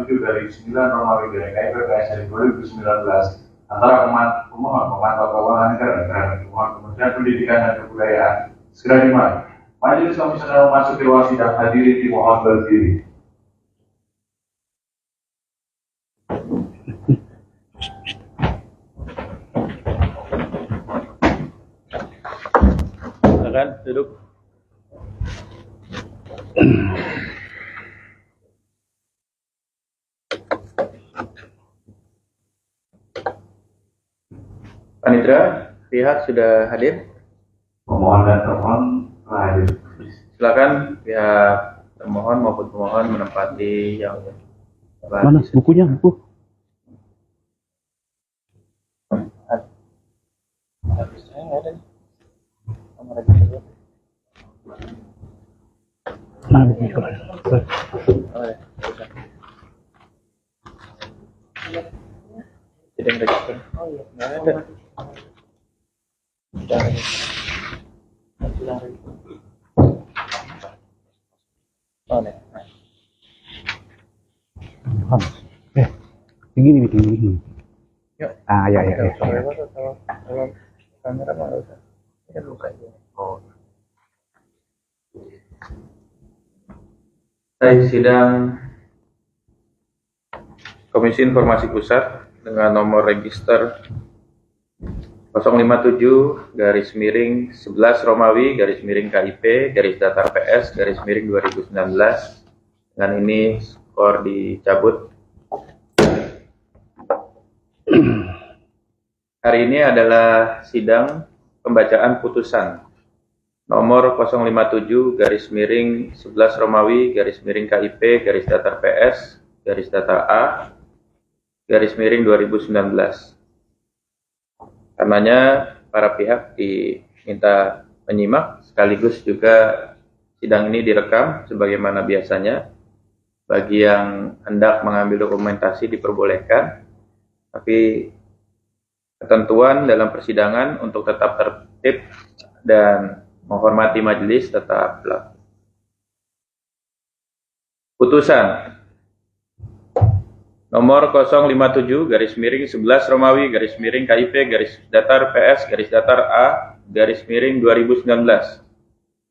dari 9 Romawi GRKI PPS dari 2019 antara pemohon pemantau keuangan negara dan pemohon Kementerian Pendidikan dan Kebudayaan segera dimulai. Majelis Komisioner memasuki ruang sidang, hadirin dimohon berdiri. Silakan duduk. Panitera, pihak sudah hadir. Pemohon dan termohon telah hadir. Silakan pihak termohon maupun pemohon menempati yang mana bukunya, buku? Saya nggak ada. Nomor register. Nah, bukunya. Oh, ya. Tidak register. Oh iya, nggak ada. Sudah register. Oh, nih. Begini. Yuk. Ah, ya. Kalau kamera mah nggak usah. Ini kan buka aja. Oh. Baik, sidang Komisi Informasi Pusat dengan nomor register 057-11 Romawi _KIP _datar PS _2019. Dengan ini skor dicabut. Hari ini adalah sidang pembacaan putusan nomor 057-11 Romawi _KIP _datar PS _datar A _2019. Karenanya para pihak diminta menyimak, sekaligus juga sidang ini direkam sebagaimana biasanya. Bagi yang hendak mengambil dokumentasi diperbolehkan, tapi ketentuan dalam persidangan untuk tetap tertib dan menghormati majelis tetap berlaku. Putusan nomor 057-11 Romawi _KIP _datar PS _datar A _2019.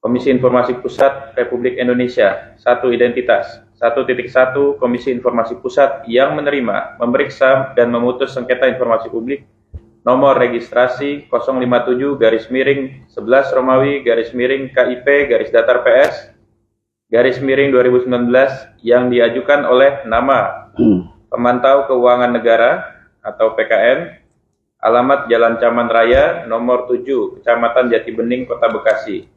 Komisi Informasi Pusat Republik Indonesia. 1. Identitas. 1.1 Komisi Informasi Pusat yang menerima, memeriksa, dan memutus sengketa informasi publik nomor registrasi 057-11 Romawi _KIP _datar PS _2019 yang diajukan oleh nama Pemantau Keuangan Negara atau PKN, alamat Jalan Caman Raya nomor 7, Kecamatan Jatibening, Kota Bekasi.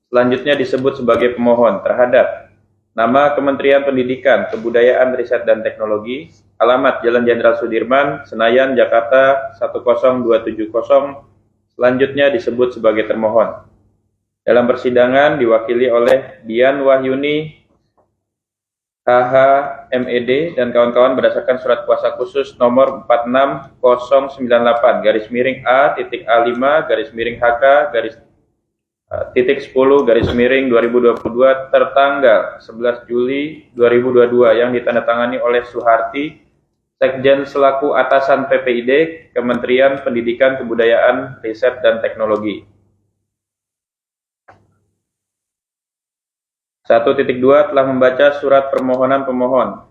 Selanjutnya disebut sebagai pemohon terhadap nama Kementerian Pendidikan, Kebudayaan, Riset, dan Teknologi, alamat Jalan Jenderal Sudirman, Senayan, Jakarta 10270. Selanjutnya disebut sebagai termohon. Dalam persidangan diwakili oleh Dian Wahyuni HH MED dan kawan-kawan berdasarkan surat kuasa khusus nomor 46098-HK-10-2022 tertanggal 11 Juli 2022 yang ditandatangani oleh Suharti, Sekjen selaku atasan PPID Kementerian Pendidikan, Kebudayaan, Riset, dan Teknologi. 1.2 telah membaca surat permohonan pemohon,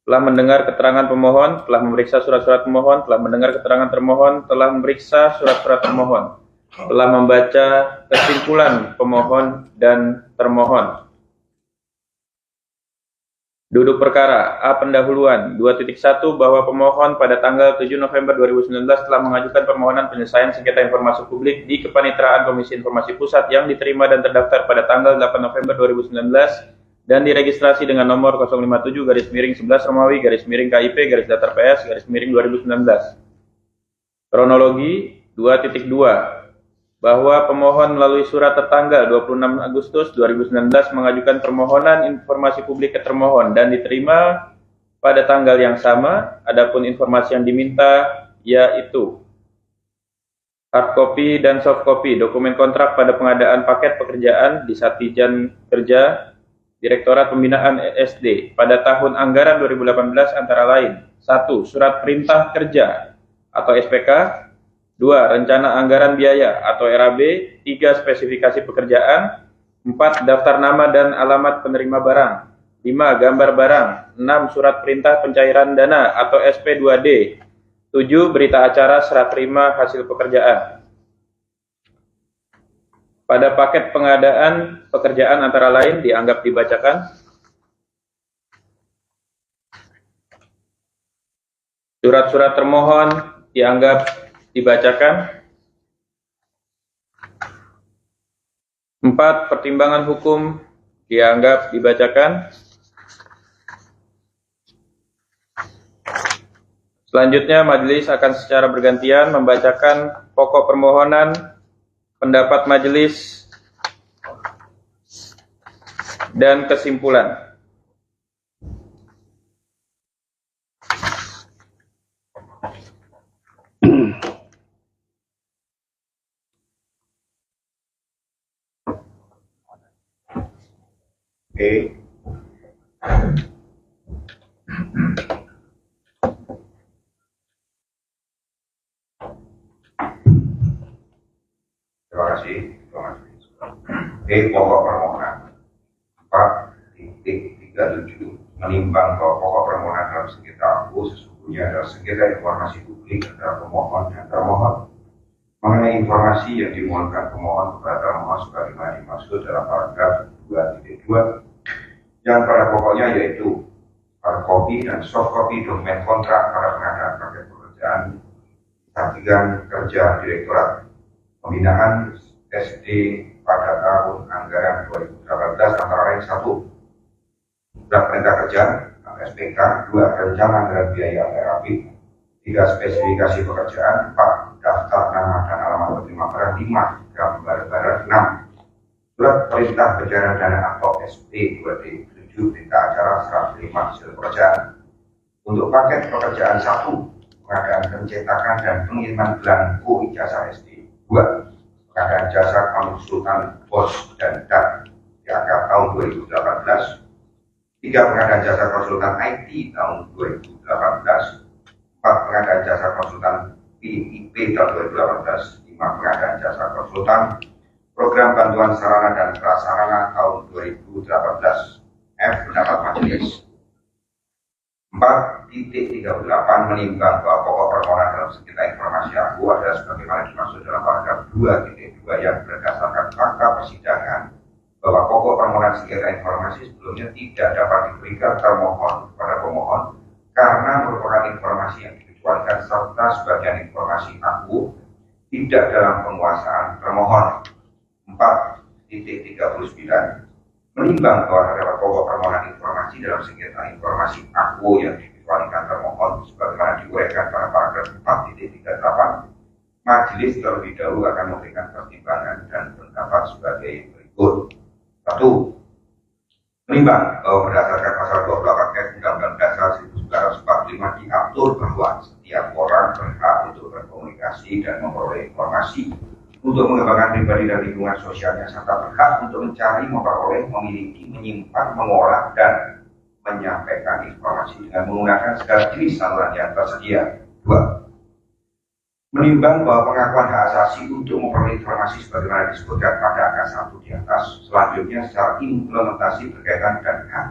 telah mendengar keterangan pemohon, telah memeriksa surat-surat pemohon, telah mendengar keterangan termohon, telah memeriksa surat-surat termohon, telah membaca kesimpulan pemohon dan termohon. Duduk perkara A. Pendahuluan 2.1 bahwa pemohon pada tanggal 7 November 2019 telah mengajukan permohonan penyelesaian sengketa informasi publik di Kepanitraan Komisi Informasi Pusat yang diterima dan terdaftar pada tanggal 8 November 2019 dan diregistrasi dengan nomor 057-11 Romawi _KIP _datar PS _2019. Kronologi 2.2 bahwa pemohon melalui surat tertanggal 26 Agustus 2019 mengajukan permohonan informasi publik ke termohon dan diterima pada tanggal yang sama. Adapun informasi yang diminta yaitu hard copy dan soft copy dokumen kontrak pada pengadaan paket pekerjaan di Satijan Kerja Direktorat Pembinaan ESD pada tahun anggaran 2018 antara lain: 1. Surat Perintah Kerja atau SPK. 2. Rencana Anggaran Biaya atau RAB. 3. Spesifikasi pekerjaan. 4. Daftar nama dan alamat penerima barang. 5. Gambar barang. 6. Surat Perintah Pencairan Dana atau SP2D. 7. Berita acara serah terima hasil pekerjaan. Pada paket pengadaan pekerjaan antara lain dianggap dibacakan. Surat-surat termohon dianggap dibacakan. 4. Pertimbangan hukum dianggap dibacakan. Selanjutnya, majelis akan secara bergantian membacakan pokok permohonan, pendapat majelis, dan kesimpulan. Oke. Terima kasih. Pokok permohonan 4.37 menimbang bahwa pokok permohonan dalam sengketa aku sesungguhnya adalah sengketa informasi publik antara pemohon dan termohon mengenai informasi yang dimohonkan pemohon kepada termohon sebagaimana dimaksud dalam paragraf 2.2 yang pada pokoknya yaitu hard copy dan soft copy dokumen kontrak pada pengadaan paket pekerjaan Satuan Kerja Direktorat Pembinaan SD pada tahun anggaran 2018 antara lain 1. Surat Perintah Kerja (SPK), 2. Rencana Anggaran Biaya (RAB), 3. Spesifikasi pekerjaan, 4. Daftar nama dan alamat penerima barang, 5. Gambar barang, 6. Surat Perintah Pencairan Dana atau SP2D, 7. Berita acara serah terima hasil pekerjaan. Untuk paket pekerjaan 1. Pengadaan pencetakan dan pengiriman belangko ijazah SD. 2. Pengadaan jasa konsultan bos dan DAT dianggap tahun 2018. 3. Pengadaan jasa konsultan IT tahun 2018. 4. Pengadaan jasa konsultan PIP tahun 2018. 5. Pengadaan jasa konsultan program bantuan sarana dan prasarana tahun 2018. F. Pendapat majelis. 4.38 menimbang bahwa pokok permohonan dalam sengketa informasi aku adalah sebagaimana dimaksud dalam paragraf 2.2 yang berdasarkan fakta persidangan bahwa pokok permohonan sengketa informasi sebelumnya tidak dapat diberikan termohon kepada pemohon karena merupakan informasi yang dikecualikan serta sebagian informasi aku tidak dalam penguasaan termohon. 4.39 menimbang bahwa terdapat pokok permohonan informasi dalam sengketa informasi aku yang dikecualikan termohon sebagaimana diuraikan pada paragraf 4.38, majelis terlebih dahulu akan memberikan pertimbangan dan pendapat sebagai berikut. 1. Menimbang bahwa berdasarkan pasal 28 F Undang-Undang Dasar 1945 diatur bahwa setiap orang berhak untuk berkomunikasi dan memperoleh informasi untuk mengembangkan pribadi dan lingkungan sosialnya serta berhak untuk mencari, memperoleh, memiliki, menyimpan, mengolah, dan menyampaikan informasi dengan menggunakan segala jenis saluran yang tersedia. 2. Menimbang bahwa pengakuan hak asasi untuk memperoleh informasi sebagaimana disebutkan pada angka 1 di atas, selanjutnya secara implementasi berkaitan dengan hak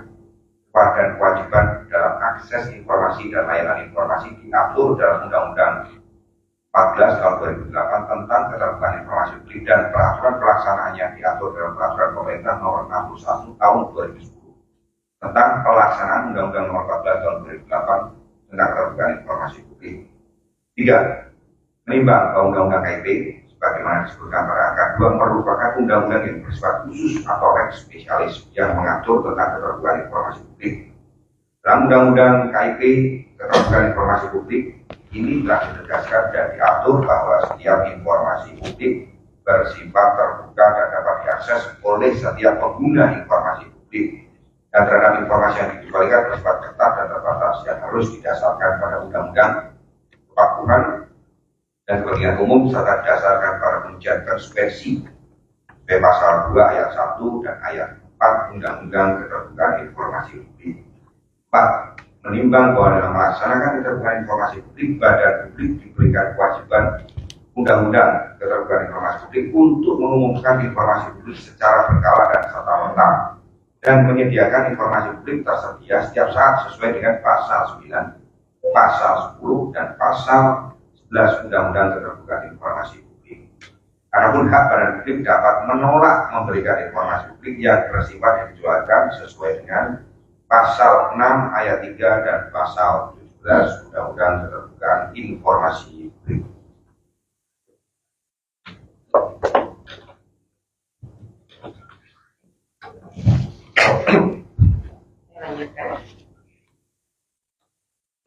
dan kewajiban dalam akses informasi dan layanan informasi diatur dalam Undang-Undang 14 tahun 2008 tentang keterbukaan informasi publik dan peraturan pelaksanaannya diatur dalam peraturan pemerintah nomor 61 tahun 2010 tentang pelaksanaan Undang-Undang nomor 14 tahun 2008 tentang keterbukaan informasi publik. 3. Menimbang bahwa Undang-Undang KIP sebagaimana disebutkan pada angka 2 merupakan undang-undang yang bersifat khusus atau lex spesialis yang mengatur tentang keterbukaan informasi publik. Dalam Undang-Undang KIP keterbukaan informasi publik ini telah ditegaskan dan diatur bahwa setiap informasi publik bersifat terbuka dan dapat diakses oleh setiap pengguna informasi publik dan terhadap informasi yang dikecualikan bersifat ketat dan terbatas yang harus didasarkan pada undang-undang kepatuhan dan kepentingan umum serta didasarkan pada penelitian konsekuensi pasal 2 ayat 1 dan ayat 4 4 Undang-Undang Keterbukaan Informasi Publik. 4. Menimbang bahwa dalam melaksanakan keterbukaan informasi publik, badan publik diberikan kewajiban Undang-Undang Keterbukaan Informasi Publik untuk mengumumkan informasi publik secara berkala dan serta-merta dan menyediakan informasi publik tersedia setiap saat sesuai dengan pasal 9, pasal 10, dan pasal 11 Undang-Undang Keterbukaan Informasi Publik. Adapun hak badan publik dapat menolak memberikan informasi publik yang bersifat dikecualikan sesuai dengan pasal 6 ayat 3 dan pasal 17 Undang-Undang Keterbukaan Informasi Publik. Saya lanjutkan.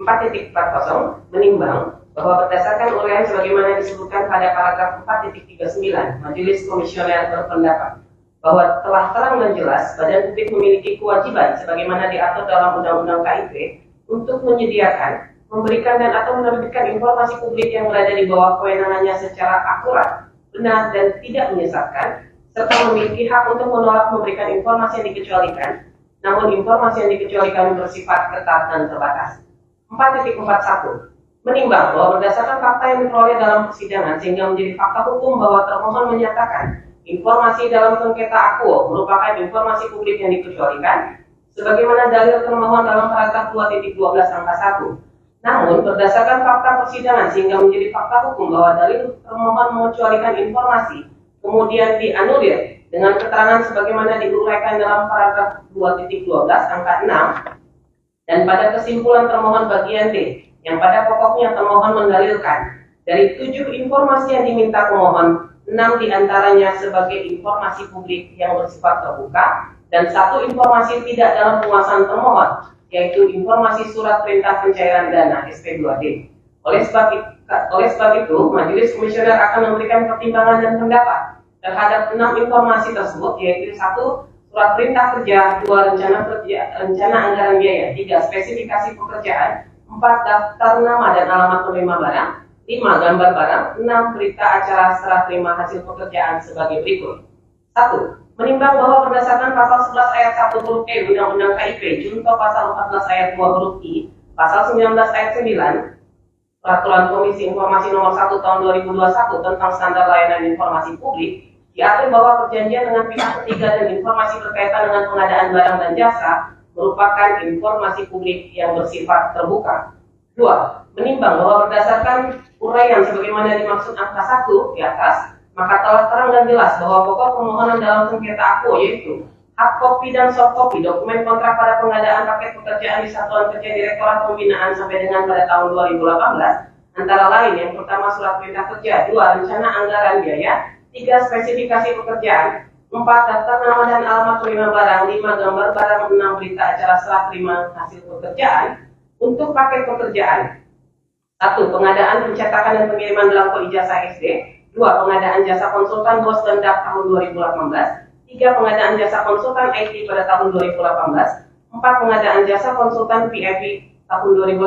4.40 menimbang bahwa berdasarkan uraian sebagaimana disebutkan pada paragraf 4.39, Majelis Komisioner berpendapat bahwa telah terang dan jelas badan publik memiliki kewajiban sebagaimana diatur dalam Undang-Undang KIP untuk menyediakan, memberikan dan atau menerbitkan informasi publik yang berada di bawah kewenangannya secara akurat, benar dan tidak menyesatkan, serta memiliki hak untuk menolak memberikan informasi yang dikecualikan, namun informasi yang dikecualikan bersifat ketat dan terbatas. 4.41 menimbang bahwa berdasarkan fakta yang diperoleh dalam persidangan sehingga menjadi fakta hukum bahwa termohon menyatakan informasi dalam sengketa akuo merupakan informasi publik yang dikecualikan sebagaimana dalil termohon dalam paragraf 2.12 angka 1. Namun berdasarkan fakta persidangan sehingga menjadi fakta hukum bahwa dalil termohon mengecualikan informasi kemudian dianulir dengan keterangan sebagaimana diuraikan dalam paragraf 2.12 angka 6 dan pada kesimpulan termohon bagian D yang pada pokoknya termohon mendalilkan dari 7 informasi yang diminta pemohon, 6 diantaranya sebagai informasi publik yang bersifat terbuka dan 1 informasi tidak dalam penguasaan termohon, yaitu informasi surat perintah pencairan dana SP2D. Oleh sebab itu, Majelis Komisioner akan memberikan pertimbangan dan pendapat terhadap 6 informasi tersebut, yaitu 1 surat perintah kerja, 2 rencana anggaran biaya, 3 spesifikasi pekerjaan, 4 daftar nama dan alamat penerima barang, 5 gambar barang, 6 berita acara serah terima hasil pekerjaan sebagai berikut. 1. Menimbang bahwa berdasarkan pasal 11 ayat 1 huruf E Undang-Undang KIP, junto pasal 14 ayat 2 huruf I, pasal 19 ayat 9, Peraturan Komisi Informasi Nomor 1 Tahun 2021 tentang Standar Layanan Informasi Publik, diatur bahwa perjanjian dengan pihak ketiga dan informasi berkaitan dengan pengadaan barang dan jasa merupakan informasi publik yang bersifat terbuka. 2. Menimbang bahwa berdasarkan uraian sebagaimana dimaksud angka 1 di atas, maka telah terang dan jelas bahwa pokok permohonan dalam sengketa akuo yaitu hard copy dan soft copy dokumen kontrak pada pengadaan paket pekerjaan di Satuan Kerja Direktorat Pembinaan sampai dengan pada tahun 2018, antara lain yang pertama surat perintah kerja, 2 rencana anggaran biaya, 3 spesifikasi pekerjaan, 4 daftar nama dan alamat penerima barang, 5 gambar barang, 6 berita acara serah terima hasil pekerjaan. Untuk paket pekerjaan, 1 pengadaan pencetakan dan pengiriman belangko ijazah SD, 2 pengadaan jasa konsultan bos dan dak tahun 2018, 3 pengadaan jasa konsultan IT pada tahun 2018, 4 pengadaan jasa konsultan VIP tahun 2018,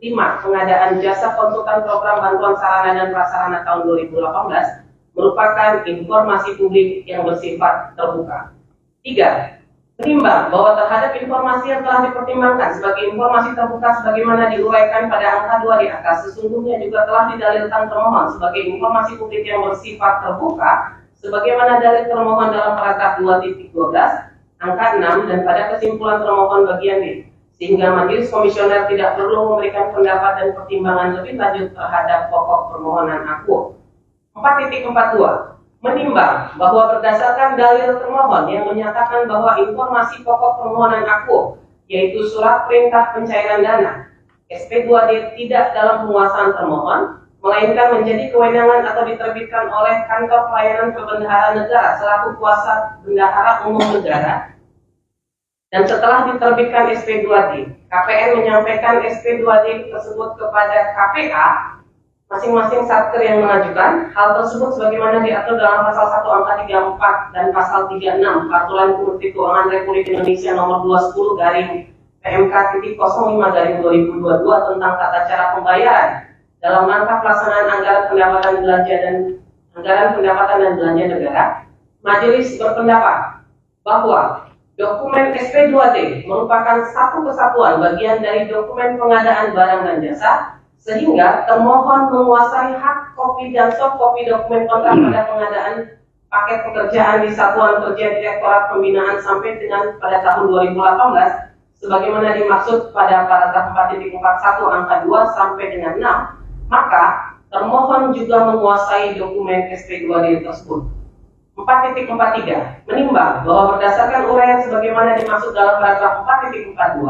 5 pengadaan jasa konsultan program bantuan sarana dan prasarana tahun 2018 merupakan informasi publik yang bersifat terbuka. 3. Menimbang bahwa terhadap informasi yang telah dipertimbangkan sebagai informasi terbuka sebagaimana diuraikan pada angka 2 di atas, sesungguhnya juga telah didalilkan termohon sebagai informasi publik yang bersifat terbuka sebagaimana dalil termohon dalam paragraf 2.12 angka 6 dan pada kesimpulan termohon bagian D, sehingga Majelis Komisioner tidak perlu memberikan pendapat dan pertimbangan lebih lanjut terhadap pokok permohonan akuo. 4.42 menimbang bahwa berdasarkan dalil termohon yang menyatakan bahwa informasi pokok permohonan akuo yaitu surat perintah pencairan dana SP2D tidak dalam penguasaan termohon, melainkan menjadi kewenangan atau diterbitkan oleh Kantor Pelayanan Perbendaharaan Negara selaku kuasa bendahara umum negara. Dan setelah diterbitkan SP2D, KPN menyampaikan SP2D tersebut kepada KPA, masing-masing satker yang mengajukan. Hal tersebut sebagaimana diatur dalam pasal 1 angka 34 dan pasal 36 Peraturan Menteri Keuangan Republik Indonesia nomor 210 garing PMK.05/2022 tentang tata cara pembayaran dalam rangka pelaksanaan anggaran pendapatan belanja dan belanja negara. Majelis berpendapat bahwa dokumen SP2D merupakan satu kesatuan bagian dari dokumen pengadaan barang dan jasa, sehingga termohon menguasai hak kopi dan soft kopi dokumen kontrak pada pengadaan paket pekerjaan di Satuan Kerja Direktorat Pembinaan sampai dengan pada tahun 2018 sebagaimana dimaksud pada paragraf 4.41 angka 2 sampai dengan 6, maka termohon juga menguasai dokumen SP2D tersebut. 4.43 menimbang bahwa berdasarkan uraian sebagaimana dimaksud dalam paragraf 4.42,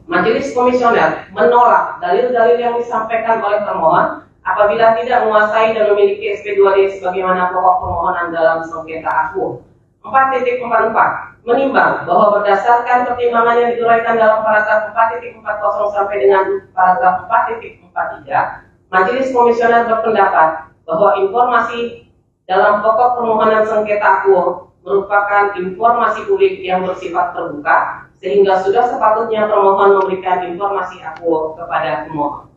Majelis Komisioner menolak dalil-dalil yang disampaikan oleh termohon apabila tidak menguasai dan memiliki SP2D sebagaimana pokok permohonan dalam sengketa akuo. 4.44 menimbang bahwa berdasarkan pertimbangan yang diuraikan dalam paragraf 4.40 sampai dengan paragraf 4.43, Majelis Komisioner berpendapat bahwa informasi dalam pokok permohonan sengketa akuo merupakan informasi publik yang bersifat terbuka, sehingga sudah sepatutnya termohon memberikan informasi akuo kepada pemohon.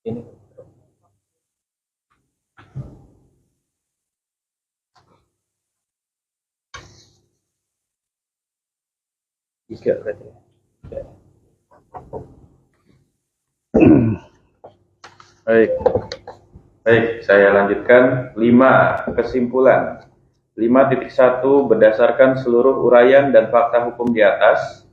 Ini. Tiga berarti. Ya. Baik, saya lanjutkan. 5. Kesimpulan. 5.1 berdasarkan seluruh uraian dan fakta hukum di atas,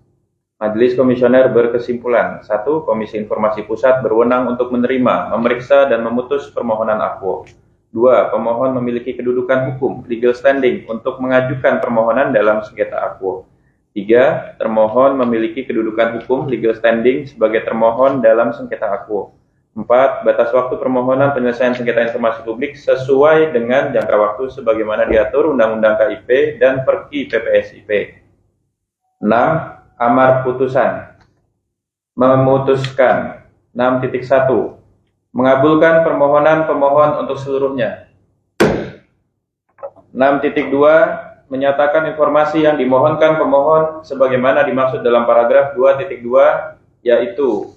Majelis Komisioner berkesimpulan. 1. Komisi Informasi Pusat berwenang untuk menerima, memeriksa, dan memutus permohonan akuo. 2. Pemohon memiliki kedudukan hukum, legal standing, untuk mengajukan permohonan dalam sengketa akuo. 3. Termohon memiliki kedudukan hukum, legal standing, sebagai termohon dalam sengketa akuo. 4. Batas waktu permohonan penyelesaian sengketa informasi publik sesuai dengan jangka waktu sebagaimana diatur Undang-Undang KIP dan Perki PPSIP. 6. Amar putusan memutuskan. 6.1 mengabulkan permohonan pemohon untuk seluruhnya. 6.2 menyatakan informasi yang dimohonkan pemohon sebagaimana dimaksud dalam paragraf 2.2, yaitu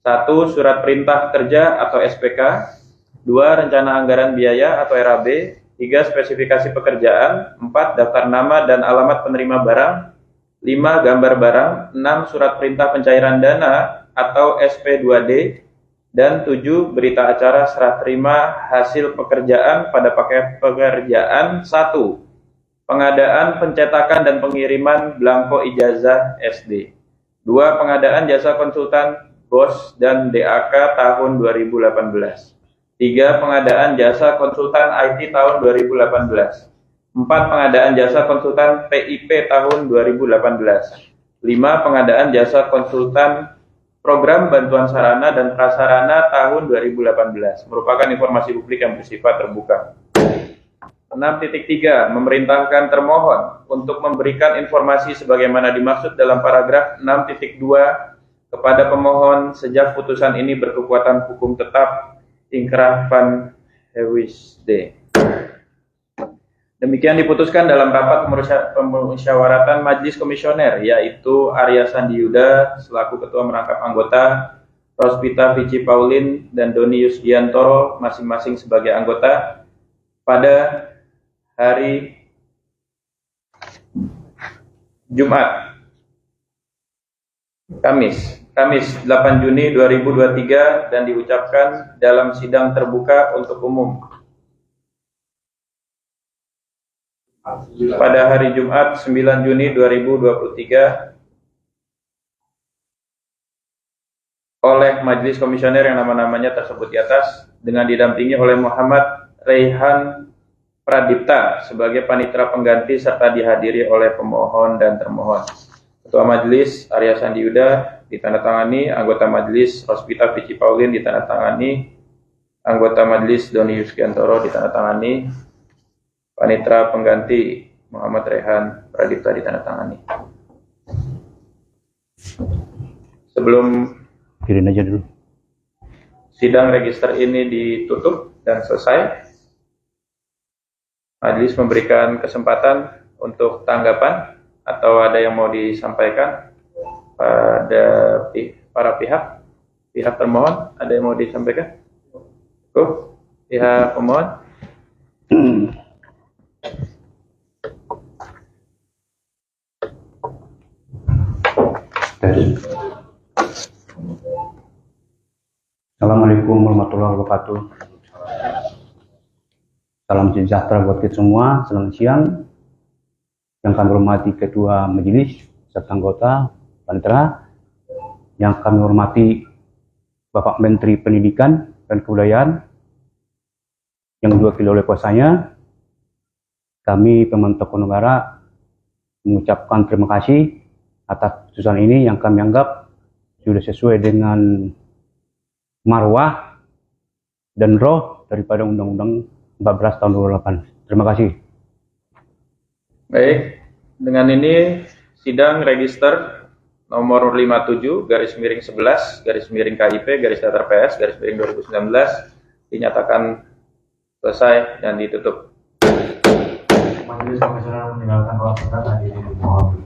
1. Surat perintah kerja atau SPK. 2. Rencana anggaran biaya atau RAB. 3. Spesifikasi pekerjaan. 4. Daftar nama dan alamat penerima barang. 5. Gambar barang. 6. Surat perintah pencairan dana atau SP2D. Dan 7. Berita acara serah terima hasil pekerjaan pada paket pekerjaan 1. Pengadaan, pencetakan, dan pengiriman belangko ijazah SD. 2. Pengadaan jasa konsultan BOS dan DAK tahun 2018. 3. Pengadaan jasa konsultan IT tahun 2018. 4. Pengadaan jasa konsultan PIP tahun 2018. 5. Pengadaan jasa konsultan program bantuan sarana dan prasarana tahun 2018. Merupakan informasi publik yang bersifat terbuka. 6.3 memerintahkan termohon untuk memberikan informasi sebagaimana dimaksud dalam paragraf 6.2 kepada pemohon sejak putusan ini berkekuatan hukum tetap ingkrah van Hewis D. Demikian diputuskan dalam rapat pemusyawaratan Majelis Komisioner, yaitu Arya Sandi Yuda selaku Ketua Merangkap Anggota, Rospita Vici Paulin dan Doni Yusdiantoro masing-masing sebagai anggota pada hari Jumat, Kamis 8 Juni 2023 dan diucapkan dalam sidang terbuka untuk umum pada hari Jumat 9 Juni 2023 oleh Majelis Komisioner yang nama-namanya tersebut di atas dengan didampingi oleh Muhammad Raihan Pradipta sebagai panitera pengganti serta dihadiri oleh pemohon dan termohon. Ketua Majelis Arya Sandi Yuda ditandatangani, anggota Majelis Rospita Vici Paulin ditandatangani, anggota Majelis Doni Yusdiantoro ditandatangani, panitera pengganti Muhammad Raihan Pradipta ditandatangani. Sebelum Kirim aja dulu. sidang register ini ditutup, dan selesai. Majelis memberikan kesempatan untuk tanggapan atau ada yang mau disampaikan pada para pihak termohon, ada yang mau disampaikan? Pihak pemohon. Assalamualaikum warahmatullahi wabarakatuh. Salam sejahtera buat kita semua. Selamat siang. Yang kami hormati Ketua Majelis serta anggota Panitera, yang kami hormati Bapak Menteri Pendidikan dan Kebudayaan yang diwakili oleh kuasanya, kami pemantau negara mengucapkan terima kasih atas putusan ini yang kami anggap sudah sesuai dengan marwah dan roh daripada Undang-Undang 14 tahun 2008. Terima kasih. Baik, dengan ini sidang register nomor 57/11/KIP/2019 dinyatakan selesai dan ditutup. Majelis Komisioner meninggalkan ruang sidang, hadirin dimohon.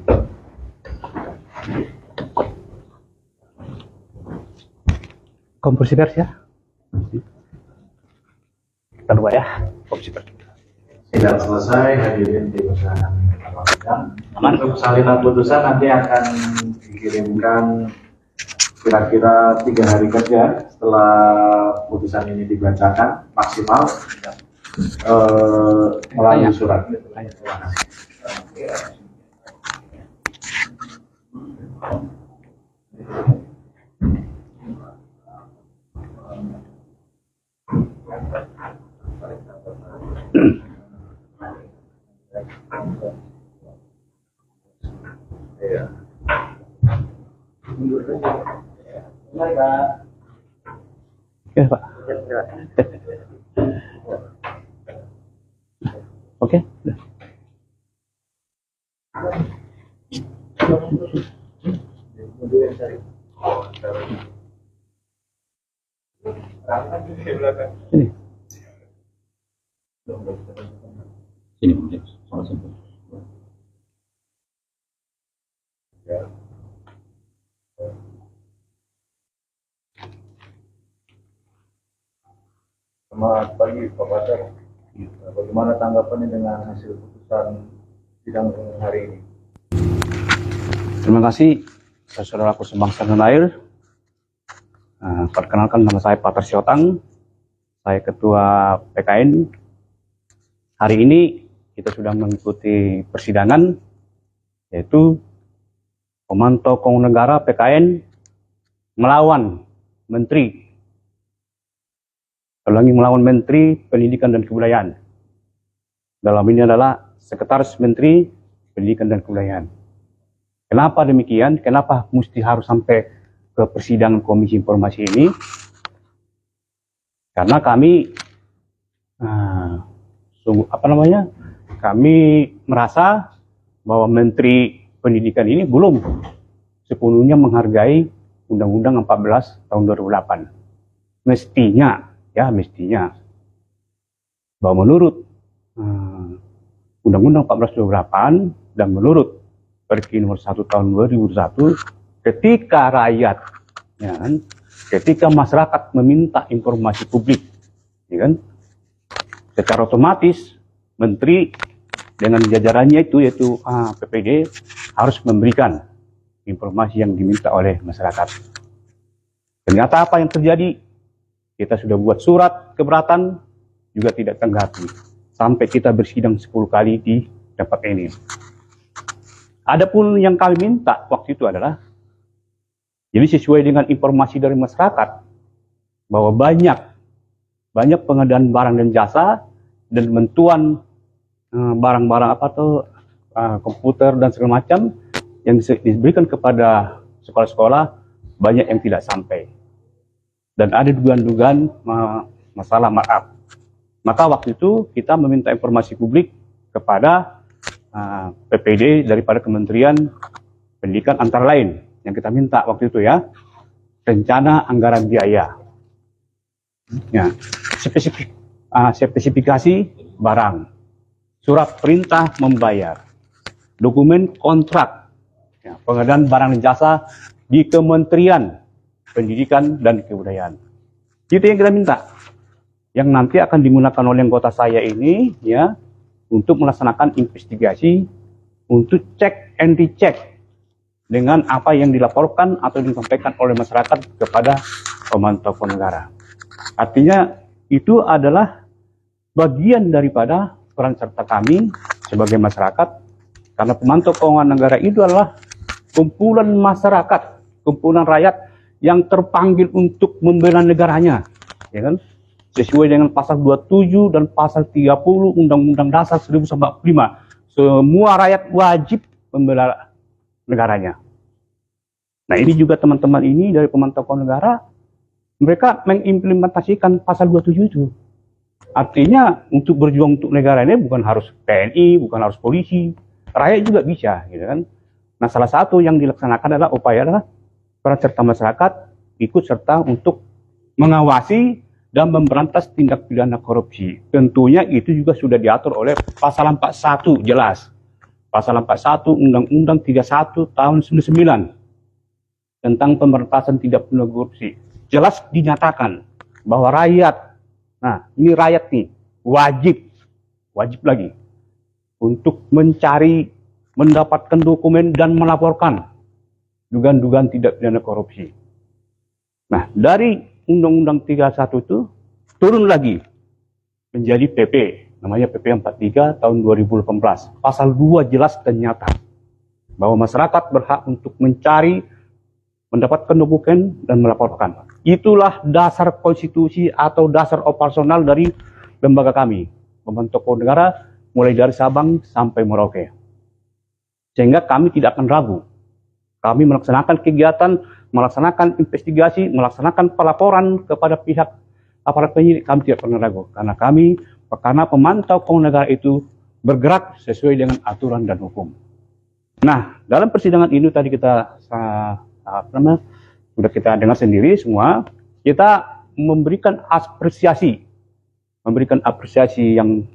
Konversi pers ya. Kita lupa ya. Konversi pers. Sidang selesai, hadirin dipersilakan ke ruang sidang. Aman. Untuk salinan putusan nanti akan dikirimkan kira-kira 3 hari kerja setelah putusan ini dibacakan maksimal melalui surat. Oke, Pak. Oke. Ini. Sini, sama-sama. Selamat pagi Pak Pasar. Bagaimana tanggapannya dengan hasil putusan sidang hari ini? Terima kasih, saudaraku sebangsa dan air. Perkenalkan, nama saya Pak Tersiotang. Saya Ketua PKN. Hari ini kita sudah mengikuti persidangan, yaitu pemantau keuangan negara PKN melawan Menteri Pendidikan dan Kebudayaan. Dalam ini adalah Sekretaris Menteri Pendidikan dan Kebudayaan. Kenapa demikian? Kenapa mesti harus sampai ke persidangan Komisi Informasi ini? Karena kami kami merasa bahwa Menteri Pendidikan ini belum sepenuhnya menghargai Undang-Undang 14 tahun 2008. Mestinya bahwa menurut Undang-Undang 14 2008 dan menurut Perki nomor 1 tahun 2001, ketika rakyat, ketika masyarakat meminta informasi publik, secara otomatis Menteri dengan jajarannya itu yaitu PPD harus memberikan informasi yang diminta oleh masyarakat. Ternyata apa yang terjadi? Kita sudah buat surat keberatan, juga tidak tanggapi. Sampai kita bersidang 10 kali di tempat ini. Adapun yang kami minta waktu itu adalah, jadi sesuai dengan informasi dari masyarakat, bahwa banyak pengadaan barang dan jasa, dan bantuan barang-barang komputer dan segala macam, yang diberikan kepada sekolah-sekolah, banyak yang tidak sampai. Dan ada dugaan-dugaan masalah markup. Maka waktu itu kita meminta informasi publik kepada PPD daripada Kementerian Pendidikan antara lain. Yang kita minta waktu itu rencana anggaran biaya. Ya, sertifikasi barang, surat perintah membayar, dokumen kontrak, ya, pengadaan barang dan jasa di Kementerian Pendidikan dan Kebudayaan. Itu yang kita minta, yang nanti akan digunakan oleh anggota saya ini, ya, untuk melaksanakan investigasi, untuk cek and recheck dengan apa yang dilaporkan atau disampaikan oleh masyarakat kepada pemantau keuangan negara. Artinya itu adalah bagian daripada peran serta kami sebagai masyarakat, karena pemantau keuangan negara itu adalah kumpulan masyarakat, kumpulan rakyat yang terpanggil untuk membela negaranya, ya kan? Sesuai dengan pasal 27 dan pasal 30 Undang-Undang Dasar 1945, semua rakyat wajib membela negaranya. Nah, ini juga teman-teman ini dari pemantau keuangan negara, mereka mengimplementasikan pasal 27 itu. Artinya untuk berjuang untuk negara ini bukan harus TNI, bukan harus polisi, rakyat juga bisa, gitu kan. Nah, salah satu yang dilaksanakan adalah upaya adalah peran serta masyarakat ikut serta untuk mengawasi dan memberantas tindak pidana korupsi. Tentunya itu juga sudah diatur oleh pasal 41 jelas. Pasal 41 Undang-Undang 31 tahun 99 tentang pemberantasan tindak pidana korupsi. Jelas dinyatakan bahwa rakyat, nah ini rakyat nih, wajib lagi untuk mencari, mendapatkan dokumen dan melaporkan dugaan-dugaan tindak pidana korupsi. Nah, dari Undang-Undang 31 itu turun lagi menjadi PP, namanya PP 43 tahun 2018. Pasal 2 jelas dan nyata bahwa masyarakat berhak untuk mencari, mendapatkan dokumen dan melaporkan. Itulah dasar konstitusi atau dasar operasional dari lembaga kami, pemantau keuangan negara, mulai dari Sabang sampai Merauke. Sehingga kami tidak akan ragu. Kami melaksanakan kegiatan, melaksanakan investigasi, melaksanakan pelaporan kepada pihak aparat penyidik, kami tidak pernah ragu. Karena pemantau keuangan negara itu bergerak sesuai dengan aturan dan hukum. Nah, dalam persidangan ini tadi kita sudah kita dengar sendiri semua, kita memberikan apresiasi yang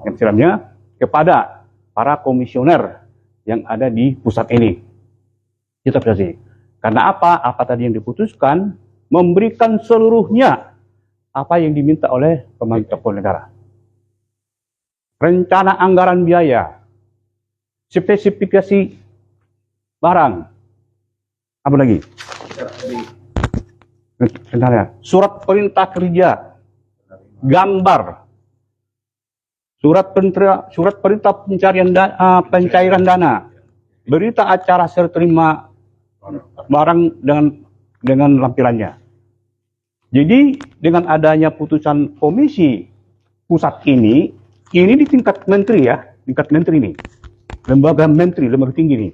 sebenarnya kepada para komisioner yang ada di pusat ini. Kita apresiasi. Karena apa? Apa tadi yang diputuskan memberikan seluruhnya apa yang diminta oleh pemantau keuangan negara. Rencana anggaran biaya, spesifikasi barang, apa lagi? Surat perintah kerja, gambar, surat perintah pencairan dana, berita acara serah terima barang dengan lampirannya. Jadi dengan adanya putusan komisi pusat ini di tingkat menteri ya, tingkat menteri ini, lembaga tinggi ini.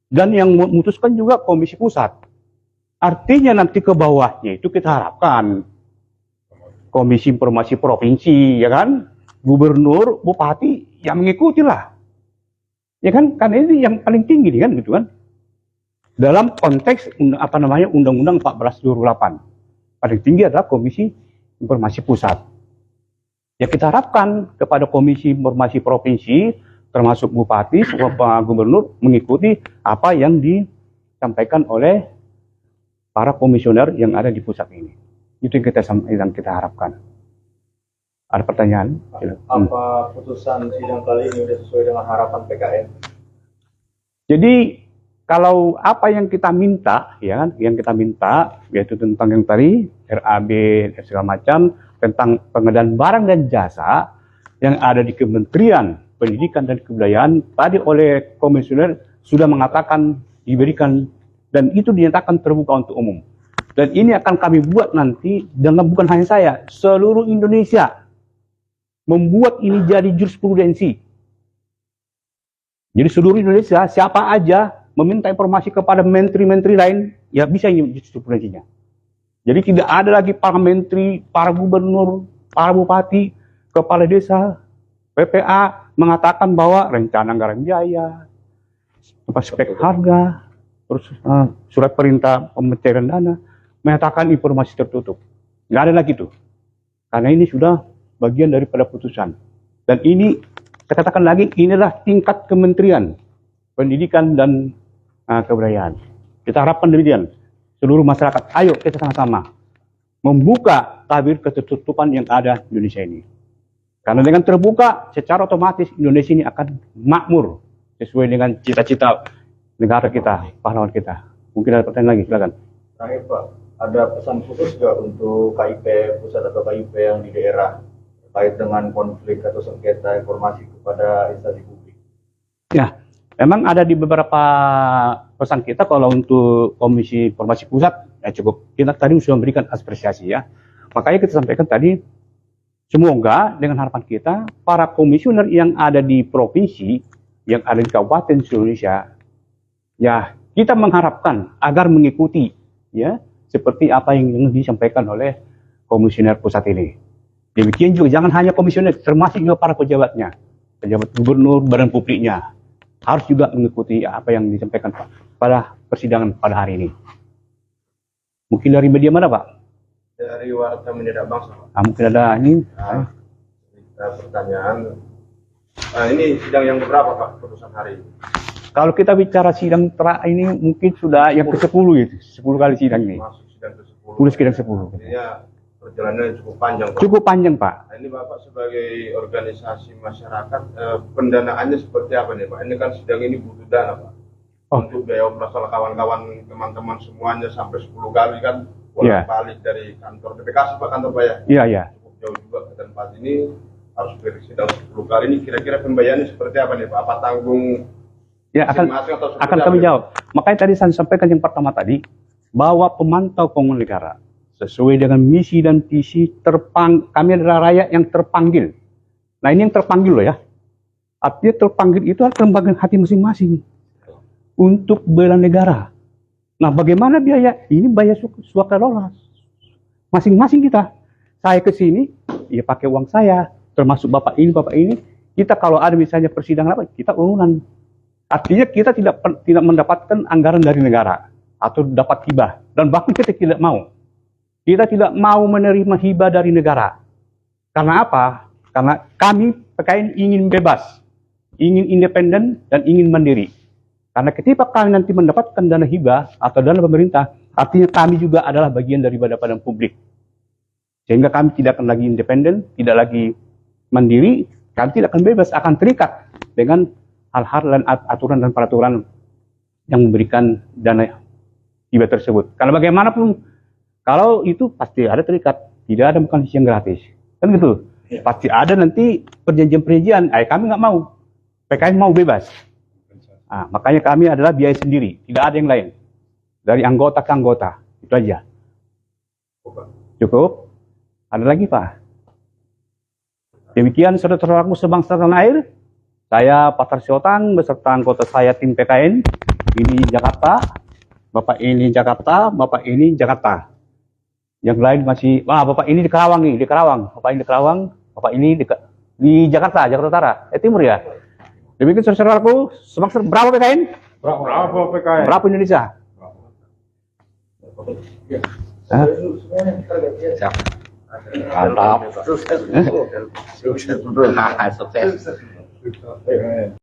Dan yang memutuskan juga komisi pusat. Artinya nanti ke bawahnya itu kita harapkan komisi informasi provinsi, ya kan, gubernur, bupati yang mengikuti lah, ya kan, karena ini yang paling tinggi nih kan, gitu kan. Dalam konteks Undang-Undang 14 2008, paling tinggi adalah komisi informasi pusat. Ya kita harapkan kepada komisi informasi provinsi, termasuk bupati, gubernur mengikuti apa yang disampaikan oleh para komisioner yang ada di pusat ini. Itu yang kita harapkan. Ada pertanyaan? Apa putusan sidang kali ini sudah sesuai dengan harapan PKN? Jadi kalau apa yang kita minta, ya kan, yang kita minta yaitu tentang yang tadi RAB segala macam, tentang pengadaan barang dan jasa yang ada di Kementerian Pendidikan dan Kebudayaan, tadi oleh komisioner sudah mengatakan diberikan dan itu dinyatakan terbuka untuk umum. Dan ini akan kami buat nanti, dan bukan hanya saya, seluruh Indonesia membuat ini jadi jurisprudensi. Jadi seluruh Indonesia, siapa aja meminta informasi kepada menteri-menteri lain, ya bisa ini jurisprudensinya. Jadi tidak ada lagi para menteri, para gubernur, para bupati, kepala desa, PPA mengatakan bahwa rencana anggaran biaya, spek harga, terus surat perintah pencairan dana, menyatakan informasi tertutup. Nggak ada lagi tuh. Karena ini sudah bagian daripada putusan. Dan ini, saya katakan lagi, inilah tingkat kementerian pendidikan dan kebudayaan. Kita harapkan demikian. Seluruh masyarakat, ayo kita sama-sama membuka tabir ketertutupan yang ada di Indonesia ini. Karena dengan terbuka, secara otomatis Indonesia ini akan makmur sesuai dengan cita-cita negara kita, pahlawan kita. Mungkin ada pertanyaan lagi, silakan. Terakhir Pak, ada pesan khusus nggak untuk KIP pusat atau KIP yang di daerah terkait dengan konflik atau sengketa informasi kepada instansi publik? Ya, memang ada di beberapa pesan kita. Kalau untuk Komisi Informasi Pusat, ya cukup. Kita tadi sudah memberikan apresiasi ya. Makanya kita sampaikan tadi, semoga dengan harapan kita, para komisioner yang ada di provinsi, yang ada di kabupaten seluruh Indonesia, ya kita mengharapkan agar mengikuti ya seperti apa yang disampaikan oleh komisioner pusat ini. Demikian juga jangan hanya komisioner, termasuk juga para pejabatnya, pejabat gubernur, badan publiknya, harus juga mengikuti apa yang disampaikan Pak pada persidangan pada hari ini. Mungkin dari media mana Pak? Dari Warta Media Bangsa. Mungkin ada ini. Pertanyaan. Ini sidang yang berapa Pak putusan hari ini? Kalau kita bicara sidang terakhir ini mungkin sudah yang ke-10 itu, 10 kali sidang ini. Masuk sidang ke-10. Sidang 10. Artinya perjalanannya cukup panjang Pak. Cukup panjang Pak. Nah, ini Bapak sebagai organisasi masyarakat, pendanaannya seperti apa nih Pak? Ini kan sidang ini butuh dana Pak. Untuk biaya operasional kawan-kawan teman-teman semuanya sampai 10 kali kan bolak-balik dari kantor BPKS Pak, kantor Pak ya? Iya, iya. Cukup jauh juga ke tempat ini, harus bersidang 10 kali ini. Kira-kira pembayarannya seperti apa nih Pak? Apa tanggung Ya, akan kami jawab. Makanya tadi saya sampaikan yang pertama tadi, bahwa pemantau keuangan negara sesuai dengan misi dan visi kami adalah rakyat yang terpanggil. Nah ini yang terpanggil loh ya. Artinya terpanggil itu adalah lembaga hati masing-masing untuk bela negara. Nah bagaimana biaya? Ini biaya sukarela masing-masing kita. Saya ke sini, ya pakai uang saya, termasuk bapak ini. Kita kalau ada misalnya persidangan apa, kita urunan. Artinya kita tidak mendapatkan anggaran dari negara atau dapat hibah, dan bahkan kita tidak mau. Kita tidak mau menerima hibah dari negara. Karena apa? Karena kami PKN ingin bebas, ingin independen, dan ingin mandiri. Karena ketika kami nanti mendapatkan dana hibah atau dana pemerintah, artinya kami juga adalah bagian daripada badan publik. Sehingga kami tidak akan lagi independen, tidak lagi mandiri, kami tidak akan bebas, akan terikat dengan hal-hal dan aturan dan peraturan yang memberikan dana hibah tersebut. Karena bagaimanapun, kalau itu pasti ada terikat, tidak ada bukan yang gratis. Kan gitu. Pasti ada nanti perjanjian-perjanjian, kami nggak mau. PKN mau bebas. Nah, makanya kami adalah biaya sendiri, tidak ada yang lain. Dari anggota ke anggota, itu aja. Cukup? Ada lagi Pak? Demikian saudara-saudaraku sebangsa tanah air, saya Pasar Siotang beserta anggota saya tim PKN, ini Jakarta, Bapak ini Jakarta, Bapak ini Jakarta. Yang lain masih, Bapak ini di Karawang nih, di Karawang. Bapak ini di Karawang, Bapak ini di Jakarta, Jakarta Utara, Timur ya. Demikian saudara-saudaraku, sebangsa berapa PKN? Berapa PKN? Berapa Indonesia? Siap. Mantap. Sukses. Sukses.